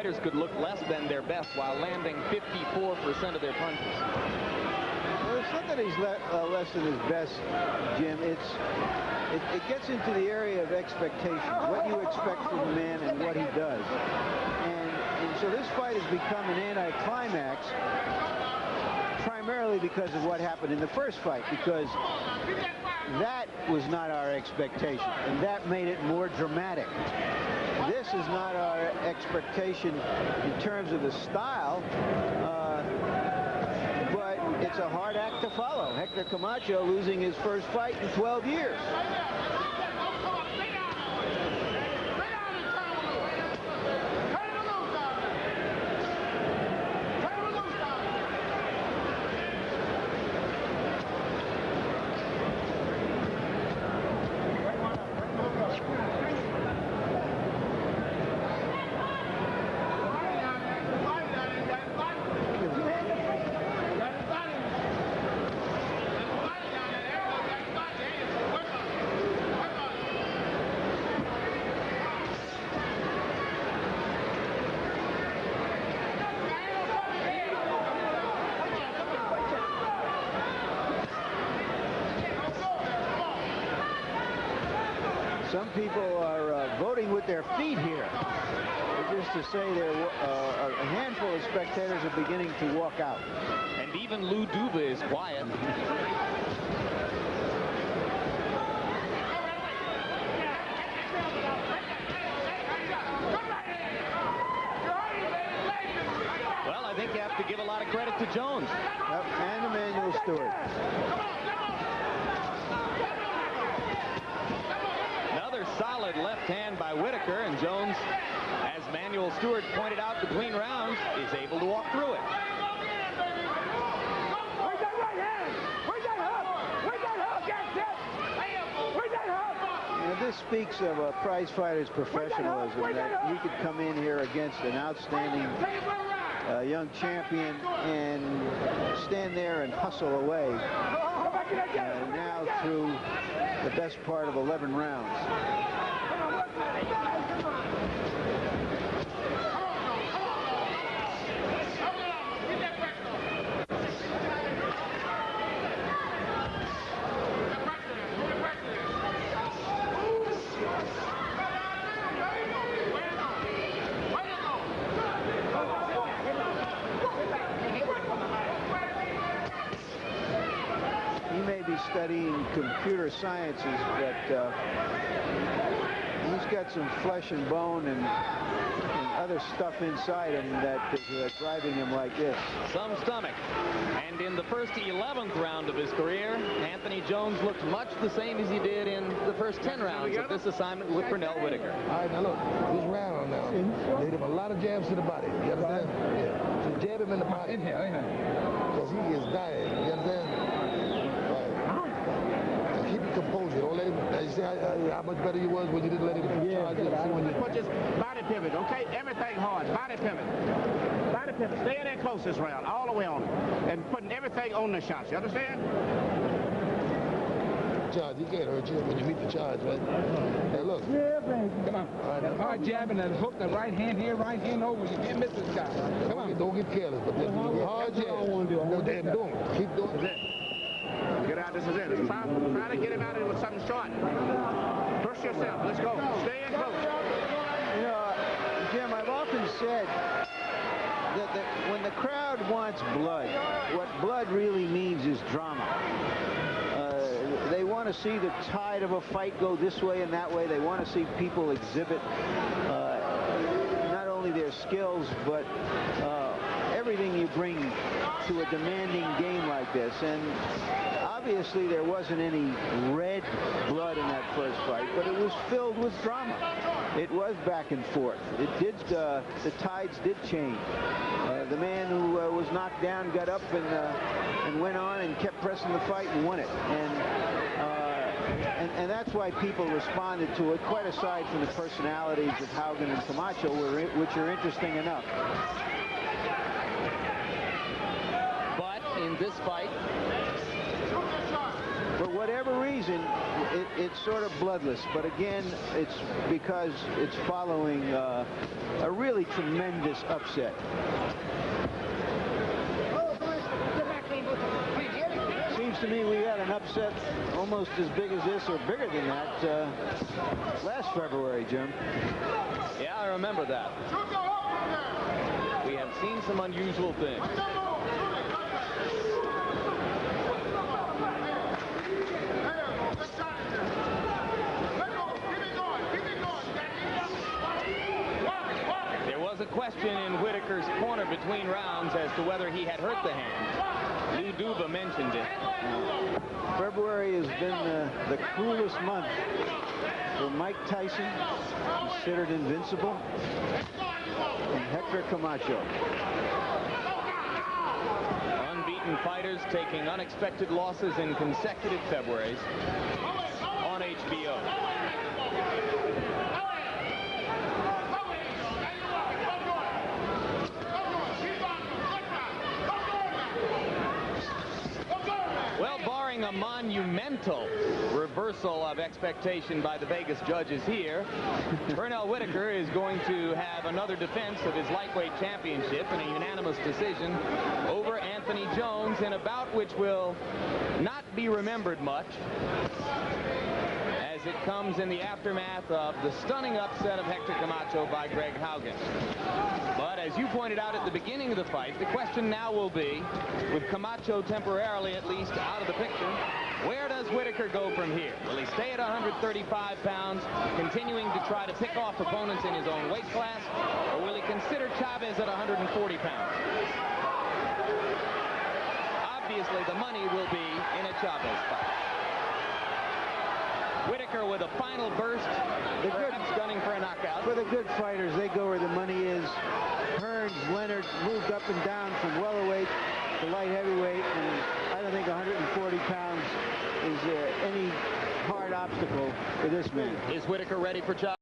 fighters could look less than their best while landing 54% of their punches. Well, it's not that he's less than his best, Jim. It gets into the area of expectations, what you expect from a man and what he does. And so this fight has become an anticlimax primarily because of what happened in the first fight, because that was not our expectation, and that made it more dramatic. This is not our expectation in terms of the style, but it's a hard act to follow. Hector Camacho losing his first fight in 12 years. Some people are voting with their feet here. Just to say there a handful of spectators are beginning to walk out. And even Lou Duva is quiet. Well, I think you have to give a lot of credit to Jones. Yep, and Emanuel Stewart. Solid left hand by Whitaker, and Jones, as Manuel Stewart pointed out between rounds, is able to walk through it. Where's that right hand? Where's that hook? Where's that hook? That's it. Where's that hook? Now, this speaks of a prize fighter's professionalism, that he could come in here against an outstanding young champion and stand there and hustle away now through the best part of 11 rounds. He may be studying computer sciences, but he's got some flesh and bone and other stuff inside him that is driving him like this. Some stomach. And in the first 11th round of his career, Anthony Jones looked much the same as he did in the first 10 rounds of this assignment with Pernell Whitaker. All right, now look, this round now, they hit him a lot of jabs to the body. You understand? Yeah. So jab him in the body. Because he is dying. You understand? Keep your composure. Don't let him. You see how much better you was when you didn't let him charge you. Put this body pivot, okay? Everything hard. Body pivot. Body pivot. Stay in there close this round, all the way on. And putting everything on the shots. You understand? Charge, he can't hurt you when you meet the charge, man. Hey, look. Yeah, baby. Come on. Hard jab and then hook the right hand here, right hand over. You can't miss this guy. Come on. Don't get careless, but then hard jab. Go there and do it. Keep doing it. Get out, this is it. Try to get him out of it with something short. Push yourself, let's go. Stay in close. You know, Jim, I've often said that when the crowd wants blood, what blood really means is drama. They want to see the tide of a fight go this way and that way. They want to see people exhibit not only their skills, but everything you bring to a demanding game like this. And obviously there wasn't any red blood in that first fight, but it was filled with drama. It was back and forth. It did. The tides did change. The man who was knocked down got up and went on and kept pressing the fight and won it. And that's why people responded to it, quite aside from the personalities of Haugen and Camacho, which are interesting enough. But in this fight, for whatever reason, it's sort of bloodless, but again, it's because it's following a really tremendous upset. Seems to me we had an upset almost as big as this, or bigger than that, last February, Jim. Yeah, I remember that. We have seen some unusual things. There was a question in Whitaker's corner between rounds as to whether he had hurt the hand. Lou Duva mentioned it. February has been the cruelest month for Mike Tyson, considered invincible, and Hector Camacho. Unbeaten fighters taking unexpected losses in consecutive Februarys on HBO. Well, barring a monumental reversal of expectation by the Vegas judges here, Pernell Whitaker is going to have another defense of his lightweight championship in a unanimous decision over Anthony Jones in a bout which will not be remembered much, as it comes in the aftermath of the stunning upset of Hector Camacho by Greg Haugen. But as you pointed out at the beginning of the fight, the question now will be, with Camacho temporarily at least out of the picture, where does Whitaker go from here? Will he stay at 135 pounds, continuing to try to pick off opponents in his own weight class, or will he consider Chavez at 140 pounds? Obviously, the money will be in a Chavez fight. Whitaker with a final burst, perhaps gunning for a knockout. For the good fighters, they go where the money is. Hearns, Leonard moved up and down from welterweight to light heavyweight, and I don't think 140 pounds is any hard obstacle for this man. Is Whitaker ready for Chavez?